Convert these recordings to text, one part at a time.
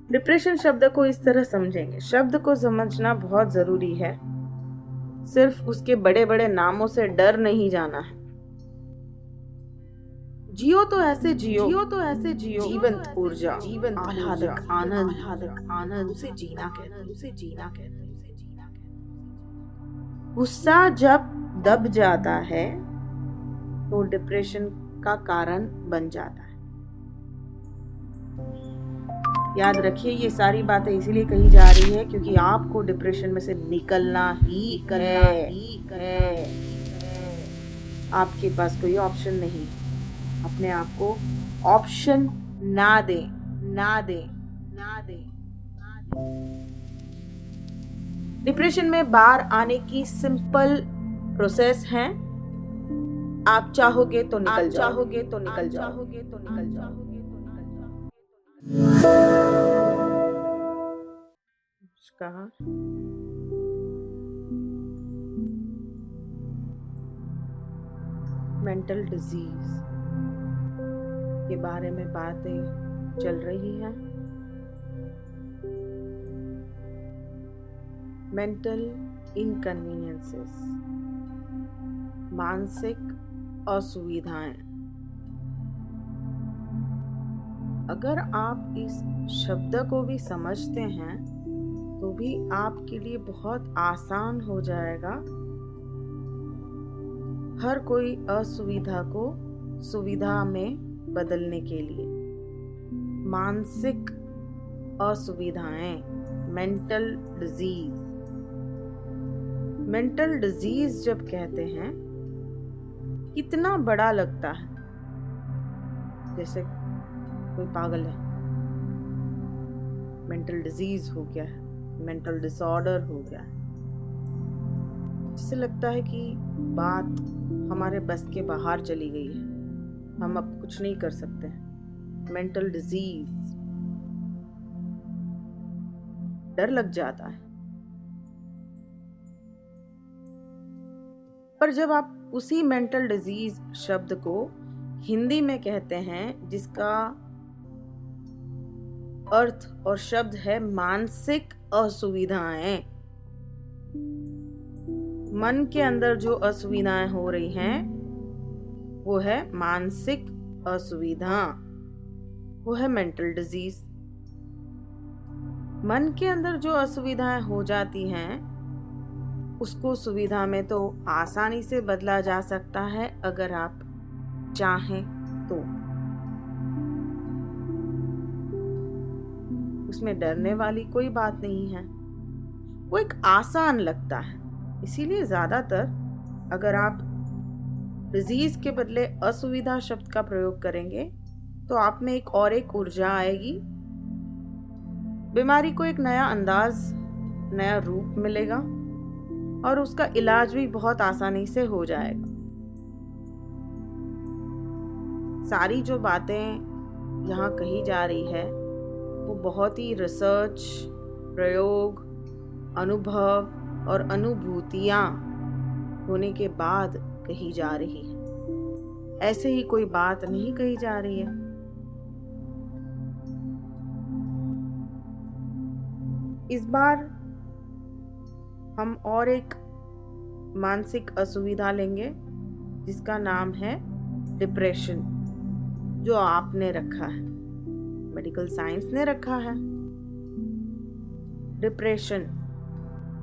Depression शब्द को इस तरह समझेंगे। शब्द को समझना बहुत जरूरी है, सिर्फ उसके बड़े बड़े नामों से डर नहीं जाना है। जियो तो ऐसे जियो, जीवंत ऊर्जा, आह्लादक आनंद, उसे जीना कहते हैं। गुस्सा जब दब जाता है तो डिप्रेशन का कारण बन जाता है। याद रखिए, ये सारी बातें इसीलिए कही जा रही है क्योंकि आपको डिप्रेशन में से निकलना ही है। आपके पास कोई ऑप्शन नहीं। अपने आप को ऑप्शन ना दे। डिप्रेशन में बाहर आने की सिंपल प्रोसेस है। आप चाहोगे तो निकल जाओगे। कहा मेंटल डिजीज के बारे में बातें चल रही हैं। मेंटल इनकन्वीनियंसेस, मानसिक असुविधाएं। अगर आप इस शब्द को भी समझते हैं तो भी आपके लिए बहुत आसान हो जाएगा हर कोई असुविधा को सुविधा में बदलने के लिए। मानसिक असुविधाएं, मेंटल डिजीज जब कहते हैं कितना बड़ा लगता है, जैसे कोई पागल है, मेंटल डिजीज हो गया है, मेंटल डिसऑर्डर हो गया है। जिससे लगता है कि बात हमारे बस के बाहर चली गई है, हम अब कुछ नहीं कर सकते हैं। मेंटल डिजीज, डर लग जाता है। पर जब आप उसी मेंटल डिजीज शब्द को हिंदी में कहते हैं, जिसका अर्थ और शब्द है मानसिक असुविधाएं, मन के अंदर जो असुविधाएं हो रही हैं वो है मानसिक असुविधा, वो है मेंटल डिजीज। मन के अंदर जो असुविधाएं हो जाती हैं उसको सुविधा में तो आसानी से बदला जा सकता है अगर आप चाहें तो। उसमें डरने वाली कोई बात नहीं है, वो एक आसान लगता है। इसीलिए ज्यादातर अगर आप डिजीज के बदले असुविधा शब्द का प्रयोग करेंगे तो आप में एक ऊर्जा आएगी, बीमारी को एक नया अंदाज, नया रूप मिलेगा और उसका इलाज भी बहुत आसानी से हो जाएगा। सारी जो बातें यहाँ कही जा रही है वो बहुत ही रिसर्च, प्रयोग, अनुभव और अनुभूतियां होने के बाद कही जा रही है। ऐसे ही कोई बात नहीं कही जा रही है। इस बार हम और एक मानसिक असुविधा लेंगे जिसका नाम है डिप्रेशन, जो आपने रखा है, मेडिकल साइंस ने रखा है। डिप्रेशन,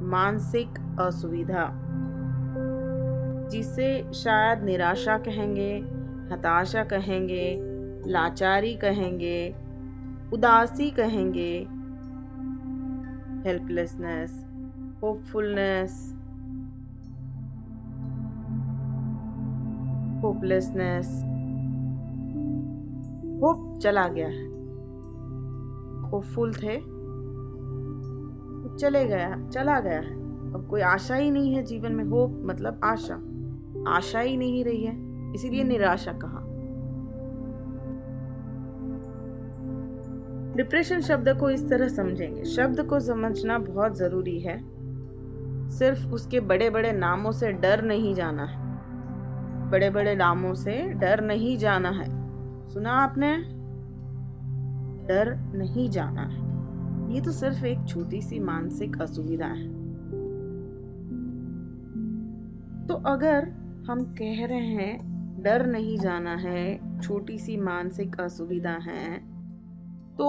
मानसिक असुविधा, जिसे शायद निराशा कहेंगे, हताशा कहेंगे, लाचारी कहेंगे, उदासी कहेंगे, हेल्पलेसनेस, होपलेसनेस। होप चला गया है, होपफुल थे, चला गया है। अब कोई आशा ही नहीं है जीवन में। होप मतलब आशा ही नहीं रही है, इसीलिए निराशा कहा। डिप्रेशन शब्द को इस तरह समझेंगे। शब्द को समझना बहुत जरूरी है, सिर्फ उसके बड़े बड़े नामों से डर नहीं जाना है। बड़े बड़े नामों से डर नहीं जाना है। सुना आपने? डर नहीं जाना है। ये तो सिर्फ एक छोटी सी मानसिक असुविधा है। तो अगर हम कह रहे हैं डर नहीं जाना है, छोटी सी मानसिक असुविधा है, तो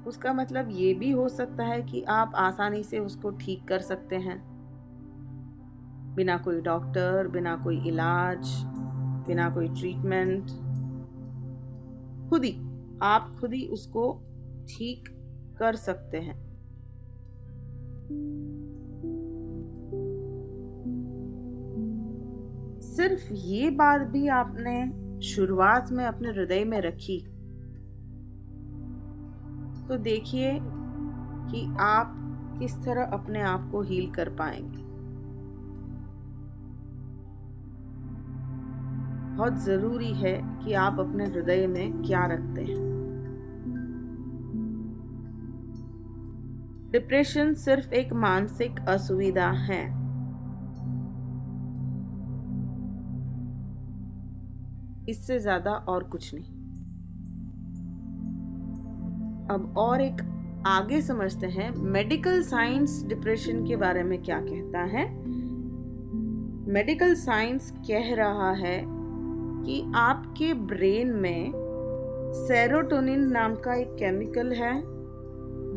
उसका मतलब ये भी हो सकता है कि आप आसानी से उसको ठीक कर सकते हैं, बिना कोई डॉक्टर, बिना कोई इलाज, बिना कोई ट्रीटमेंट। आप खुद ही उसको ठीक कर सकते हैं। सिर्फ ये बात भी आपने शुरुआत में अपने हृदय में रखी तो देखिए कि आप किस तरह अपने आप को हील कर पाएंगे। बहुत जरूरी है कि आप अपने हृदय में क्या रखते हैं। डिप्रेशन सिर्फ एक मानसिक असुविधा है। इससे ज्यादा और कुछ नहीं। अब और एक आगे समझते हैं मेडिकल साइंस डिप्रेशन के बारे में क्या कहता है। मेडिकल साइंस कह रहा है कि आपके ब्रेन में सेरोटोनिन नाम का एक केमिकल है,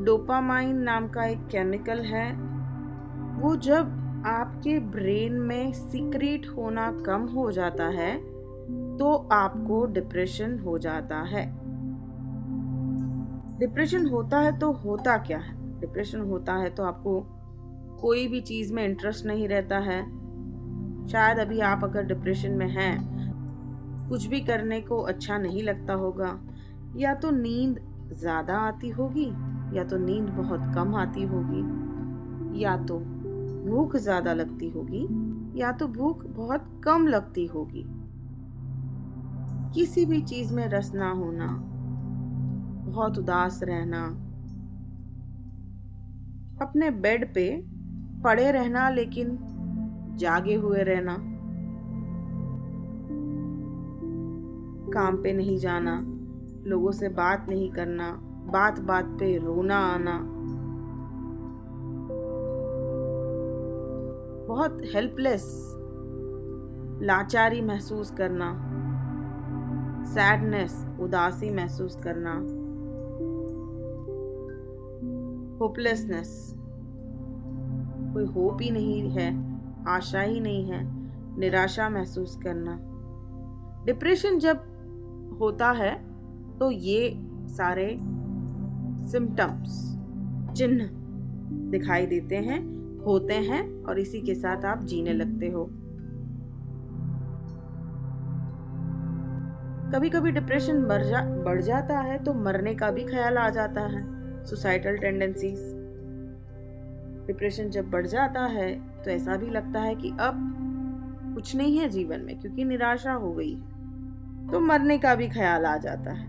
डोपामाइन नाम का एक केमिकल है। वो जब आपके ब्रेन में सीक्रेट होना कम हो जाता है तो आपको डिप्रेशन हो जाता है। डिप्रेशन होता है तो होता क्या है? डिप्रेशन होता है तो आपको कोई भी चीज में इंटरेस्ट नहीं रहता है। शायद अभी आप अगर डिप्रेशन में हैं, कुछ भी करने को अच्छा नहीं लगता होगा, या तो नींद ज्यादा आती होगी, या तो नींद बहुत कम आती होगी, या तो भूख ज्यादा लगती होगी, या तो भूख बहुत कम लगती होगी। किसी भी चीज में रस ना होना, बहुत उदास रहना, अपने बेड पे पड़े रहना लेकिन जागे हुए रहना, काम पे नहीं जाना, लोगों से बात नहीं करना, बात बात पे रोना आना, बहुत हेल्पलेस, लाचारी महसूस करना, सैडनेस, उदासी महसूस करना, होपलेसनेस, कोई होप ही नहीं है, आशा ही नहीं है, निराशा महसूस करना। डिप्रेशन जब होता है तो ये सारे सिम्टम्स, चिन्ह दिखाई देते हैं, होते हैं, और इसी के साथ आप जीने लगते हो। कभी कभी डिप्रेशन बढ़ जाता है तो मरने का भी ख्याल आ जाता है, सुसाइडल टेंडेंसीज। डिप्रेशन जब बढ़ जाता है तो ऐसा भी लगता है कि अब कुछ नहीं है जीवन में, क्योंकि निराशा हो गई है, तो मरने का भी ख्याल आ जाता है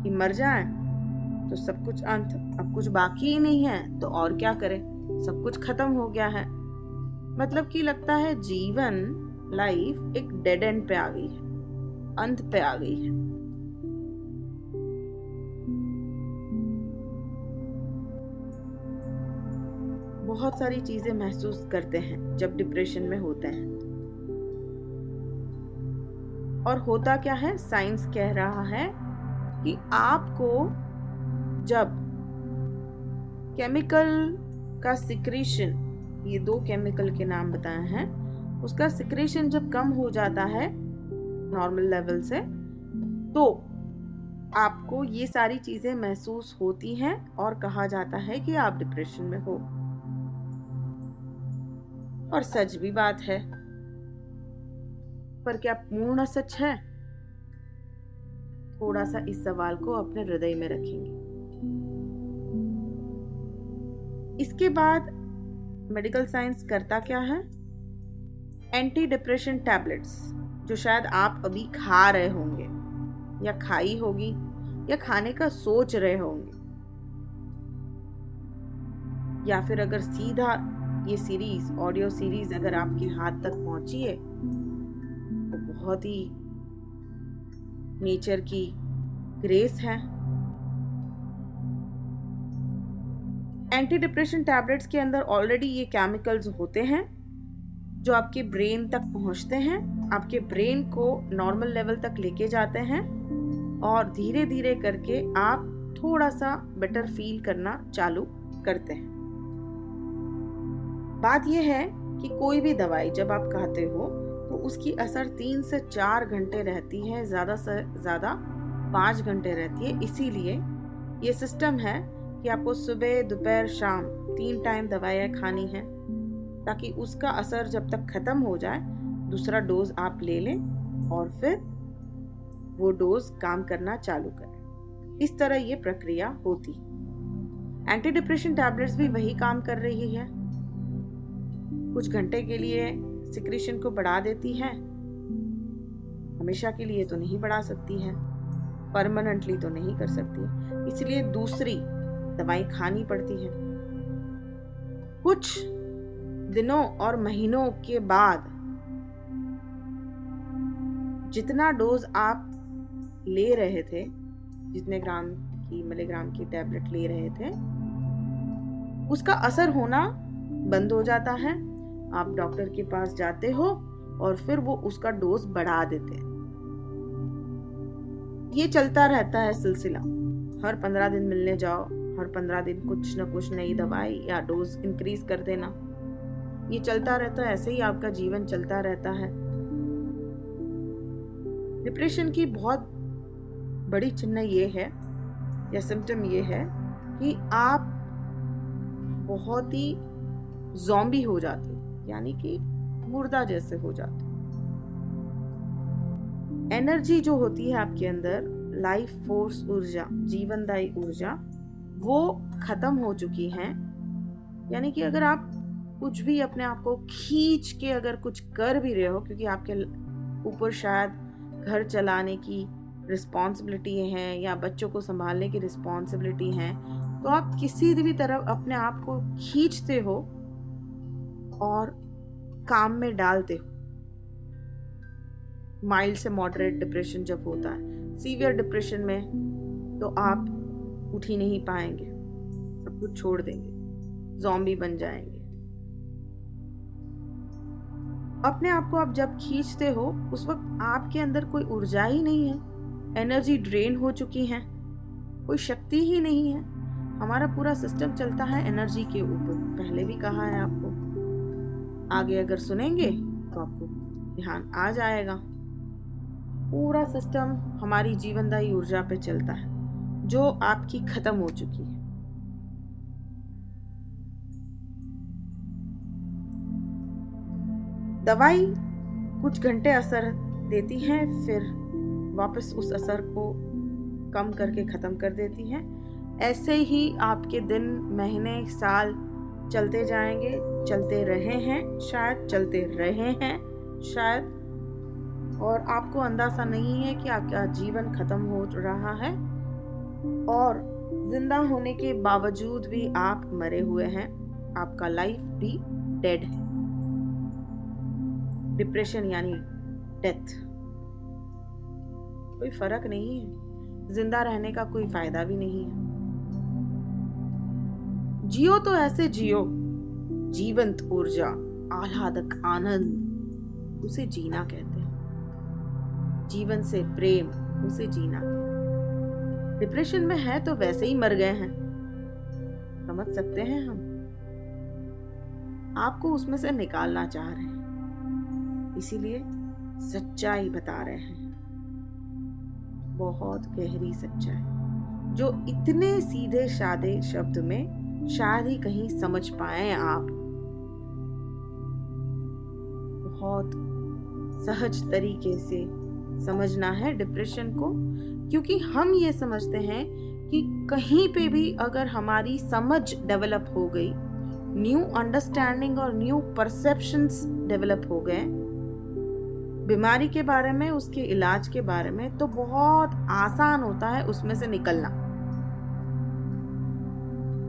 कि मर जाएं तो सब कुछ अंत, अब कुछ बाकी ही नहीं है तो और क्या करें, सब कुछ खत्म हो गया है। मतलब कि लगता है जीवन, लाइफ एक डेड एंड पे आ गई है, अंत पे आ गई है। बहुत सारी चीजें महसूस करते हैं जब डिप्रेशन में होते हैं। और होता क्या है? साइंस कह रहा है कि आपको जब केमिकल का सिक्रेशन, ये 2 केमिकल के नाम बताए हैं, उसका सिक्रेशन जब कम हो जाता है नॉर्मल लेवल से, तो आपको ये सारी चीजें महसूस होती हैं और कहा जाता है कि आप डिप्रेशन में हो। और सच भी बात है, पर क्या पूर्ण सच है? थोड़ा सा इस सवाल को अपने हृदय में रखेंगे। इसके बाद मेडिकल साइंस करता क्या है? एंटी डिप्रेशन टैबलेट्स, जो शायद आप अभी खा रहे होंगे या खाई होगी या खाने का सोच रहे होंगे, या फिर अगर सीधा ये सीरीज, ऑडियो सीरीज अगर आपके हाथ तक पहुंची है तो बहुत ही नेचर की ग्रेस है। एंटी डिप्रेशन टैबलेट्स के अंदर ऑलरेडी ये केमिकल्स होते हैं जो आपके ब्रेन तक पहुंचते हैं, आपके ब्रेन को नॉर्मल लेवल तक लेके जाते हैं और धीरे धीरे करके आप थोड़ा सा बेटर फील करना चालू करते हैं। बात यह है कि कोई भी दवाई जब आप खाते हो तो उसकी असर 3 से 4 घंटे रहती है, ज़्यादा से ज़्यादा 5 घंटे रहती है। इसीलिए ये सिस्टम है कि आपको सुबह, दोपहर, शाम 3 टाइम दवाइयाँ खानी हैं, ताकि उसका असर जब तक ख़त्म हो जाए दूसरा डोज आप ले लें और फिर वो डोज काम करना चालू करें। इस तरह ये प्रक्रिया होती। एंटी डिप्रेशन टैबलेट्स भी वही काम कर रही है। कुछ घंटे के लिए सिक्रीशन को बढ़ा देती है, हमेशा के लिए तो नहीं बढ़ा सकती है, परमानेंटली तो नहीं कर सकती, इसलिए दूसरी दवाई खानी पड़ती है। कुछ दिनों और महीनों के बाद जितना डोज आप ले रहे थे, जितने ग्राम की मिलीग्राम की टैबलेट ले रहे थे, उसका असर होना बंद हो जाता है। आप डॉक्टर के पास जाते हो और फिर वो उसका डोज बढ़ा देते हैं। ये चलता रहता है सिलसिला। हर 15 दिन मिलने जाओ, हर 15 दिन कुछ न कुछ नई दवाई या डोज इंक्रीज कर देना। ये चलता रहता है, ऐसे ही आपका जीवन चलता रहता है। डिप्रेशन की बहुत बड़ी चिन्ह ये है या सिम्टम ये है कि आप बहुत ही ज़ॉम्बी हो जाते, यानी कि मुर्दा जैसे हो जाते। एनर्जी जो होती है आपके अंदर, लाइफ फोर्स ऊर्जा, जीवनदायी ऊर्जा, वो खत्म हो चुकी है। यानी कि अगर आप कुछ भी अपने आप को खींच के अगर कुछ कर भी रहे हो, क्योंकि आपके ऊपर शायद घर चलाने की रिस्पॉन्सिबिलिटी है या बच्चों को संभालने की रिस्पॉन्सिबिलिटी है, तो आप किसी भी तरफ अपने आप को खींचते हो और काम में डालते हो। माइल्ड से मॉडरेट डिप्रेशन जब होता है, सीवियर डिप्रेशन में तो आप उठ ही नहीं पाएंगे, सब कुछ छोड़ देंगे, ज़ॉम्बी बन जाएंगे। अपने आप को आप जब खींचते हो उस वक्त आपके अंदर कोई ऊर्जा ही नहीं है, एनर्जी ड्रेन हो चुकी है, कोई शक्ति ही नहीं है। हमारा पूरा सिस्टम चलता है एनर्जी के ऊपर, पहले भी कहा है आपको। आगे अगर सुनेंगे तो आपको ध्यान आ जाएगा। पूरा सिस्टम हमारी जीवनदायी ऊर्जा पे चलता है जो आपकी खत्म हो चुकी है। दवाई कुछ घंटे असर देती है, फिर वापस उस असर को कम करके खत्म कर देती है। ऐसे ही आपके दिन, महीने, साल चलते जाएंगे, चलते रहे हैं शायद, चलते रहे हैं शायद, और आपको अंदाजा नहीं है कि आपका जीवन खत्म हो रहा है और जिंदा होने के बावजूद भी आप मरे हुए हैं, आपका लाइफ भी डेड है। डिप्रेशन यानी डेथ। कोई फर्क नहीं है, जिंदा रहने का कोई फायदा भी नहीं है। जियो तो ऐसे जियो, जीवंत ऊर्जा, आह्लादक आनंद, उसे जीना कहते हैं। जीवन से प्रेम, उसे जीना कहते हैं। डिप्रेशन में है तो वैसे ही मर गए हैं, समझ सकते हैं हम। आपको उसमें से निकालना चाह रहे हैं, इसीलिए सच्चाई बता रहे हैं, बहुत गहरी सच्चाई जो इतने सीधे साधे शब्द में शायद ही कहीं समझ पाए आप। बहुत सहज तरीके से समझना है डिप्रेशन को, क्योंकि हम ये समझते हैं कि कहीं पे भी अगर हमारी समझ डेवलप हो गई, न्यू अंडरस्टैंडिंग और न्यू परसेप्शंस डेवलप हो गए बीमारी के बारे में, उसके इलाज के बारे में, तो बहुत आसान होता है उसमें से निकलना।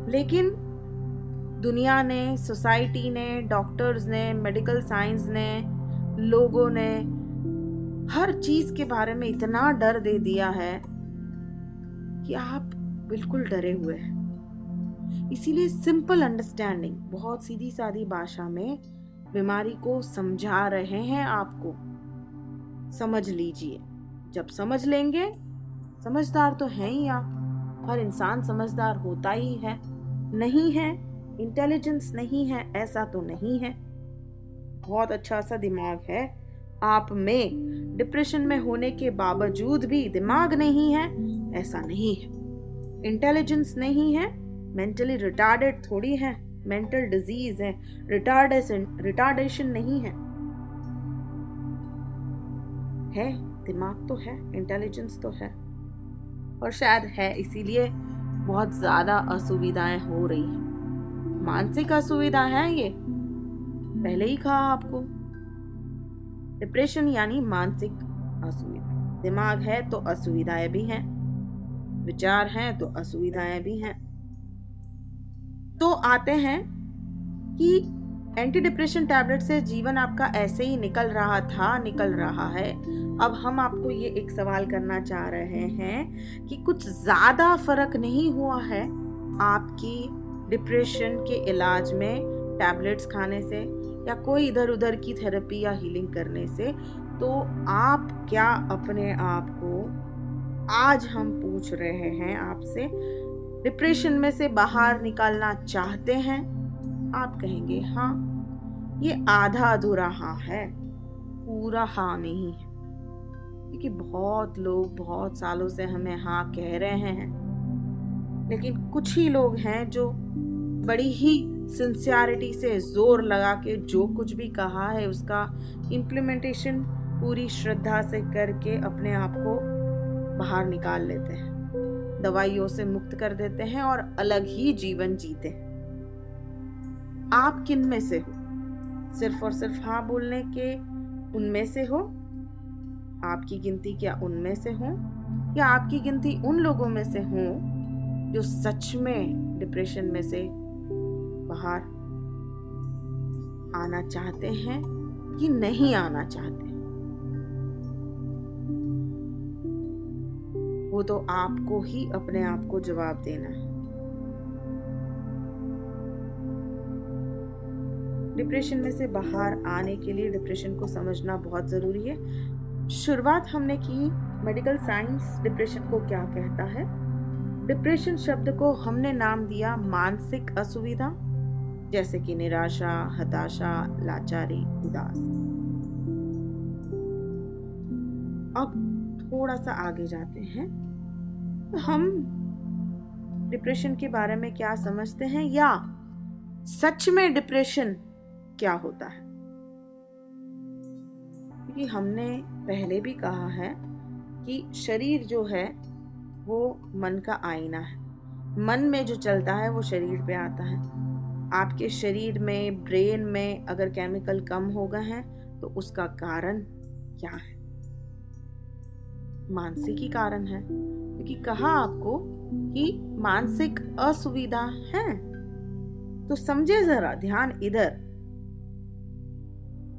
लेकिन दुनिया ने, सोसाइटी ने, डॉक्टर्स ने, मेडिकल साइंस ने, लोगों ने हर चीज के बारे में इतना डर दे दिया है कि आप बिल्कुल डरे हुए हैं। इसीलिए सिंपल अंडरस्टैंडिंग, बहुत सीधी सादी भाषा में बीमारी को समझा रहे हैं आपको। समझ लीजिए। जब समझ लेंगे, समझदार तो हैं ही आप। हर इंसान समझदार होता ही है। नहीं है, इंटेलिजेंस नहीं है ऐसा तो नहीं है। बहुत अच्छा सा दिमाग है आप में। डिप्रेशन में होने के बावजूद भी दिमाग नहीं है ऐसा नहीं है। इंटेलिजेंस नहीं है, मेंटली रिटार्डेड थोड़ी है, मेंटल डिजीज है, रिटार्डेशन नहीं है। दिमाग तो है, इंटेलिजेंस तो है, और शायद है इसीलिए बहुत ज्यादा असुविधाएं हो रही है। मानसिक असुविधा है ये, पहले ही कहा आपको। डिप्रेशन यानी मानसिक असुविधा। दिमाग है तो असुविधाएं भी हैं, विचार हैं तो असुविधाएं भी हैं। तो आते हैं कि एंटी डिप्रेशन टैबलेट से जीवन आपका ऐसे ही निकल रहा था, निकल रहा है। अब हम आपको ये एक सवाल करना चाह रहे हैं कि कुछ ज्यादा फर्क नहीं हुआ है आपकी डिप्रेशन के इलाज में टैबलेट्स खाने से या कोई इधर उधर की थेरेपी या हीलिंग करने से? तो आप क्या अपने आप को, आज हम पूछ रहे हैं आपसे, डिप्रेशन में से बाहर निकालना चाहते हैं? आप कहेंगे हाँ। ये आधा अधूरा हाँ है, पूरा हाँ नहीं है। क्योंकि बहुत लोग बहुत सालों से हमें हाँ कह रहे हैं, लेकिन कुछ ही लोग हैं जो बड़ी ही सिंसियरिटी से जोर लगा के जो कुछ भी कहा है उसका इम्प्लीमेंटेशन पूरी श्रद्धा से करके अपने आप को बाहर निकाल लेते हैं, दवाइयों से मुक्त कर देते हैं और अलग ही जीवन जीते हैं। आप किन में से हो? सिर्फ और सिर्फ हाँ बोलने के उनमें से हो? आपकी गिनती क्या उनमें से हो, या आपकी गिनती उन लोगों में से हो जो सच में डिप्रेशन में से बाहर आना चाहते हैं कि नहीं आना चाहते? वो तो आपको ही अपने आप को जवाब देना है। डिप्रेशन में से बाहर आने के लिए डिप्रेशन को समझना बहुत जरूरी है। शुरुआत हमने की मेडिकल साइंस डिप्रेशन को क्या कहता है। डिप्रेशन शब्द को हमने नाम दिया मानसिक असुविधा, जैसे कि निराशा, हताशा, लाचारी, उदास। अब थोड़ा सा आगे जाते हैं। तो हम डिप्रेशन के बारे में क्या समझते हैं, या सच में डिप्रेशन क्या होता है? क्योंकि हमने पहले भी कहा है कि शरीर जो है वो मन का आईना है। मन में जो चलता है वो शरीर पे आता है। आपके शरीर में, ब्रेन में अगर केमिकल कम हो गए हैं तो उसका कारण क्या है? मानसिक ही कारण है। क्योंकि कहा आपको कि मानसिक असुविधा है, तो समझे जरा, ध्यान इधर।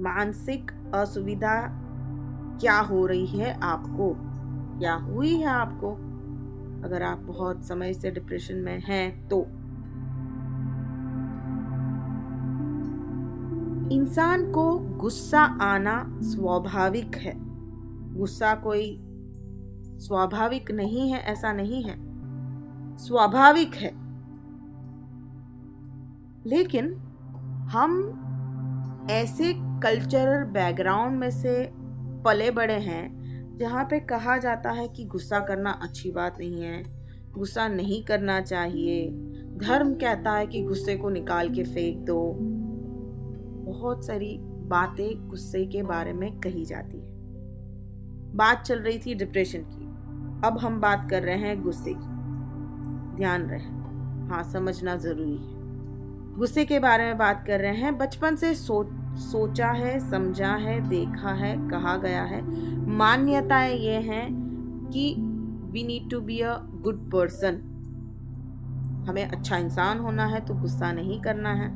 मानसिक असुविधा क्या हो रही है आपको, क्या हुई है आपको अगर आप बहुत समय से डिप्रेशन में हैं? तो इंसान को गुस्सा आना स्वाभाविक है। गुस्सा कोई स्वाभाविक नहीं है ऐसा नहीं है, स्वाभाविक है। लेकिन हम ऐसे कल्चरल बैकग्राउंड में से पले बड़े हैं जहाँ पे कहा जाता है कि गुस्सा करना अच्छी बात नहीं है, गुस्सा नहीं करना चाहिए। धर्म कहता है कि गुस्से को निकाल के फेंक दो। बहुत सारी बातें गुस्से के बारे में कही जाती है। बात चल रही थी डिप्रेशन की, अब हम बात कर रहे हैं गुस्से की। ध्यान रहे, हाँ समझना जरूरी है। गुस्से के बारे में बात कर रहे हैं। बचपन से सोचा है, समझा है, देखा है, कहा गया है, मान्यताएं ये हैं कि we need to be a good person. हमें अच्छा इंसान होना है तो गुस्सा नहीं करना है।